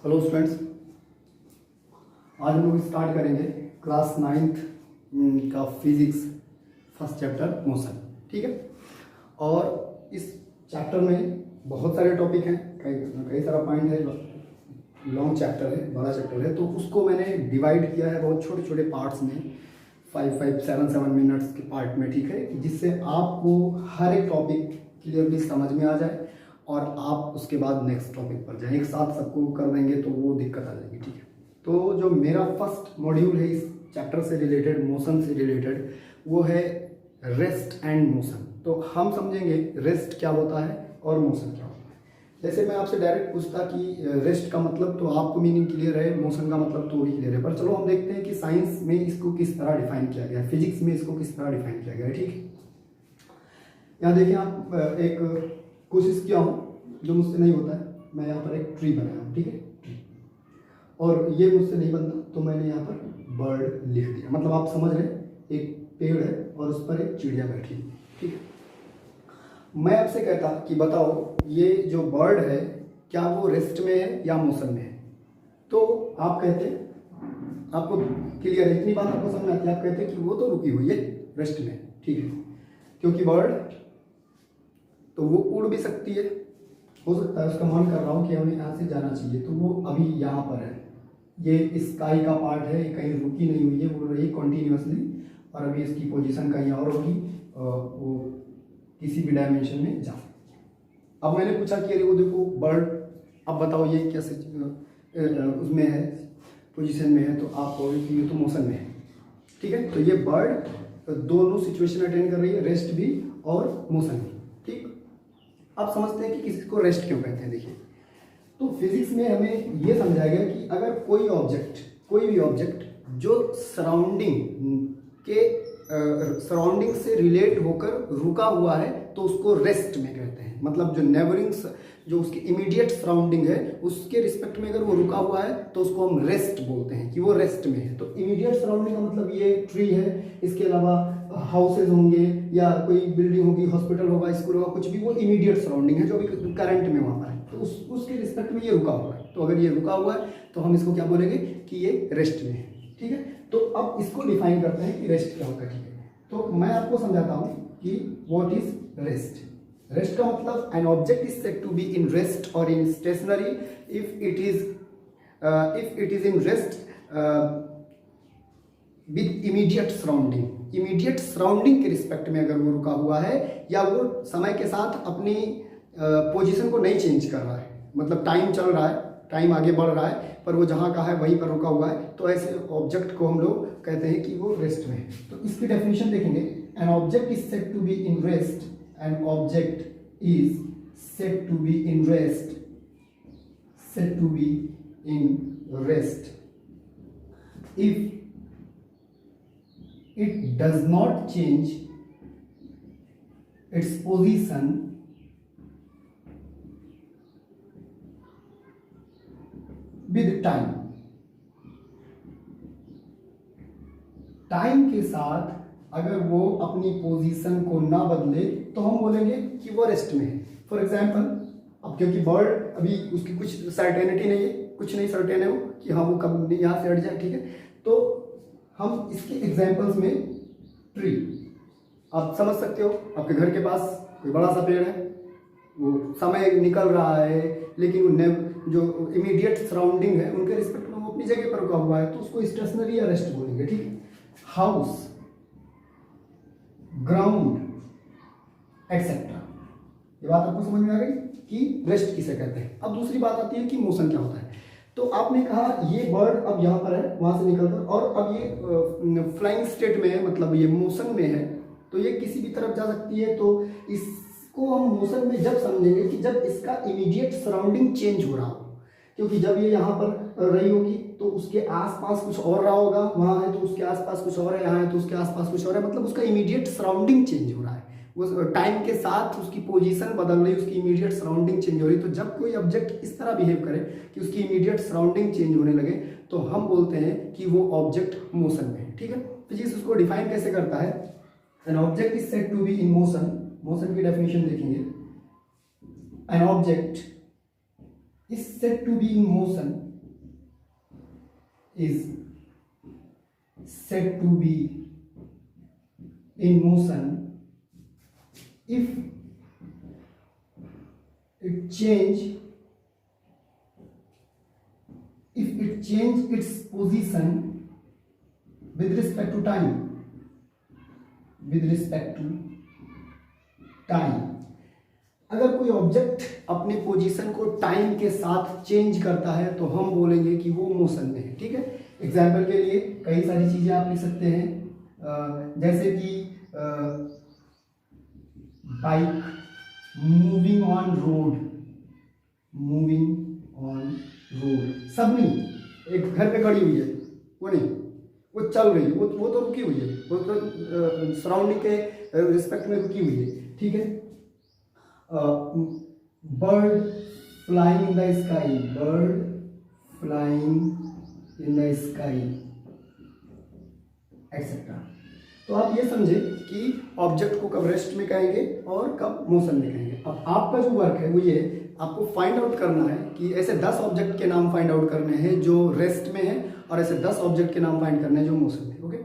Hello students, आज हम लोग स्टार्ट करेंगे क्लास 9th का फिजिक्स फर्स्ट चैप्टर मोशन। ठीक है। और इस चैप्टर में बहुत सारे टॉपिक हैं, कई सारा पॉइंट है, लॉन्ग चैप्टर है, बड़ा चैप्टर है, तो उसको मैंने डिवाइड किया है बहुत छोटे छोटे पार्ट्स में, 5-7 मिनट्स के पार्ट में। ठीक है, जिससे आपको हर एक टॉपिक क्लियरली समझ में आ जाए और आप उसके बाद नेक्स्ट टॉपिक पर जाएं। एक साथ सबको कर देंगे तो वो दिक्कत आ जाएगी। ठीक है, तो जो मेरा फर्स्ट मॉड्यूल है इस चैप्टर से रिलेटेड, मोशन से रिलेटेड, वो है रेस्ट एंड मोशन। तो हम समझेंगे रेस्ट क्या होता है और मोशन क्या होता है। जैसे मैं आपसे डायरेक्ट पूछता कि रेस्ट का मतलब, तो आपको मीनिंग क्लियर है, मोशन का मतलब तो भी क्लियर है, पर चलो हम देखते हैं कि साइंस में इसको किस तरह डिफाइन किया गया है, फिजिक्स में इसको किस तरह डिफाइन किया गया है। ठीक है, यहाँ देखिए, आप एक कोशिश किया हूँ जो मुझसे नहीं होता है, मैं यहाँ पर एक ट्री बनाया हूँ। ठीक है, और ये मुझसे नहीं बनता तो मैंने यहाँ पर बर्ड लिख दिया। मतलब आप समझ रहे हैं, एक पेड़ है और उस पर एक चिड़िया बैठी है। ठीक है, मैं आपसे कहता कि बताओ ये जो बर्ड है क्या वो रेस्ट में है या मोशन में है, तो आप कहते, आपको क्लियर है, इतनी बात आपको समझ में आती है, आप कहते कि वो तो रुकी हुई है, रेस्ट में। ठीक है, क्योंकि बर्ड तो वो उड़ भी सकती है, हो सकता है उसका मन कर रहा हो कि हमें यहाँ से जाना चाहिए, तो वो अभी यहाँ पर है, ये स्काई का पार्ट है, कहीं रुकी नहीं हुई है, उड़ रही कंटिन्यूसली, और अभी इसकी पोजीशन कहीं और होगी, वो किसी भी डायमेंशन में जा सकती है। अब मैंने पूछा कि अरे वो देखो बर्ड, अब बताओ ये कैसे उसमें है, पोजीशन में है, तो आप कहोगे कि ये तो मोशन में है। ठीक है, तो ये बर्ड दोनों सिचुएशन अटेंड कर रही है, रेस्ट भी और मोशन भी। ठीक, आप समझते हैं कि किसी को रेस्ट क्यों कहते हैं। देखिए, तो फिजिक्स में हमें ये समझाया गया कि अगर कोई ऑब्जेक्ट, कोई भी ऑब्जेक्ट जो सराउंडिंग से रिलेट होकर रुका हुआ है तो उसको रेस्ट में कहते हैं। मतलब जो नेबरिंग्स, जो उसकी इमीडिएट सराउंडिंग है, उसके रिस्पेक्ट में अगर वो रुका हुआ है तो उसको हम रेस्ट बोलते हैं कि वो रेस्ट में है। तो इमीडिएट सराउंडिंग का मतलब ये ट्री है, इसके अलावा हाउसेज होंगे या कोई बिल्डिंग होगी, हॉस्पिटल होगा, स्कूल होगा, कुछ भी, वो इमीडिएट सराउंडिंग है जो अभी करंट में वहाँ पर है, तो उसके रिस्पेक्ट में ये रुका हुआ है। तो अगर ये रुका हुआ है तो हम इसको क्या बोलेंगे कि ये रेस्ट में है। ठीक है, तो अब इसको डिफाइन करते हैं कि रेस्ट क्या होता है। ठीक है, तो मैं आपको समझाता हूँ कि व्हाट इज रेस्ट। रेस्ट का मतलब an object is said to be in rest or in stationary if it is in rest with immediate surrounding. Immediate surrounding के रिस्पेक्ट में अगर वो रुका हुआ है या वो समय के साथ अपनी पोजीशन को नहीं चेंज कर रहा है, मतलब टाइम चल रहा है, टाइम आगे बढ़ रहा है, पर वो जहाँ का है वहीं पर रुका हुआ है, तो ऐसे ऑब्जेक्ट को हम लोग कहते हैं कि वो रेस्ट में है। तो इसकी डेफिनेशन देखेंगे, an object is said to be in rest, an object is said to be in rest, said to be in rest if it does not change its position with time। Time के साथ अगर वो अपनी position को ना बदले तो हम बोलेंगे कि वो रेस्ट में है। फॉर एग्जाम्पल, अब क्योंकि बर्ड अभी उसकी कुछ सर्टेनिटी नहीं है, कुछ नहीं सर्टेन है वो कि हाँ वो कब यहाँ से हट जाए। ठीक है, तो हम इसके एग्जाम्पल्स में ट्री, आप समझ सकते हो, आपके घर के पास कोई बड़ा सा पेड़ है, वो समय निकल रहा है, लेकिन वो जो इमीडिएट सराउंडिंग है उनके रिस्पेक्ट में वो अपनी जगह पर रुका हुआ है, तो उसको स्टेशनरी या रेस्ट बोलेंगे। ठीक है, हाउस, ग्राउंड एक्सेट्रा, ये बात आपको समझ में आ गई कि रेस्ट किसे कहते हैं। अब दूसरी बात आती है कि मोशन क्या होता है। तो आपने कहा ये बर्ड अब यहाँ पर है, वहां से निकलकर, और अब ये फ्लाइंग स्टेट में है, मतलब ये मोशन में है, तो ये किसी भी तरफ जा सकती है। तो इसको हम मोशन में जब समझेंगे कि जब इसका इमीडिएट सराउंडिंग चेंज हो रहा हो, क्योंकि जब ये यहाँ पर रही होगी तो उसके आसपास कुछ और रहा होगा, वहाँ है तो उसके आसपास कुछ और है, यहाँ है तो उसके आसपास कुछ और है, मतलब उसका इमीडिएट सराउंडिंग चेंज हो रहा है, वो टाइम के साथ उसकी पोजीशन बदल रही, उसकी इमीडिएट सराउंडिंग चेंज हो रही। तो जब कोई ऑब्जेक्ट इस तरह बिहेव करे कि उसकी इमीडिएट सराउंडिंग चेंज होने लगे तो हम बोलते हैं कि वो ऑब्जेक्ट मोशन में है। ठीक है, फिजिक्स उसको डिफाइन कैसे करता है, an object is said to be in motion. Motion की डेफिनेशन देखेंगे, an object is said to be in motion is said to be in motion if it change its position with respect to time. अगर कोई object अपने position को time के साथ change करता है तो हम बोलेंगे कि वो मोशन में है। ठीक है, एग्जाम्पल के लिए कई सारी चीजें आप लिख सकते हैं, जैसे कि बाइक मूविंग ऑन रोड, सब नहीं, एक घर पे खड़ी हुई है, वो नहीं, वो चल रही है, वो तो रुकी हुई है, वो तो सराउंडिंग के रिस्पेक्ट में रुकी हुई है। ठीक है, bird flying in the sky, etcetera. तो आप ये समझे कि ऑब्जेक्ट को कब रेस्ट में कहेंगे और कब मोशन में कहेंगे। अब आपका जो वर्क है वो ये है, आपको फाइंड आउट करना है कि ऐसे 10 ऑब्जेक्ट के नाम फाइंड आउट करने हैं जो रेस्ट में है और ऐसे 10 ऑब्जेक्ट के नाम फाइंड करने हैं जो मोशन में। ओके।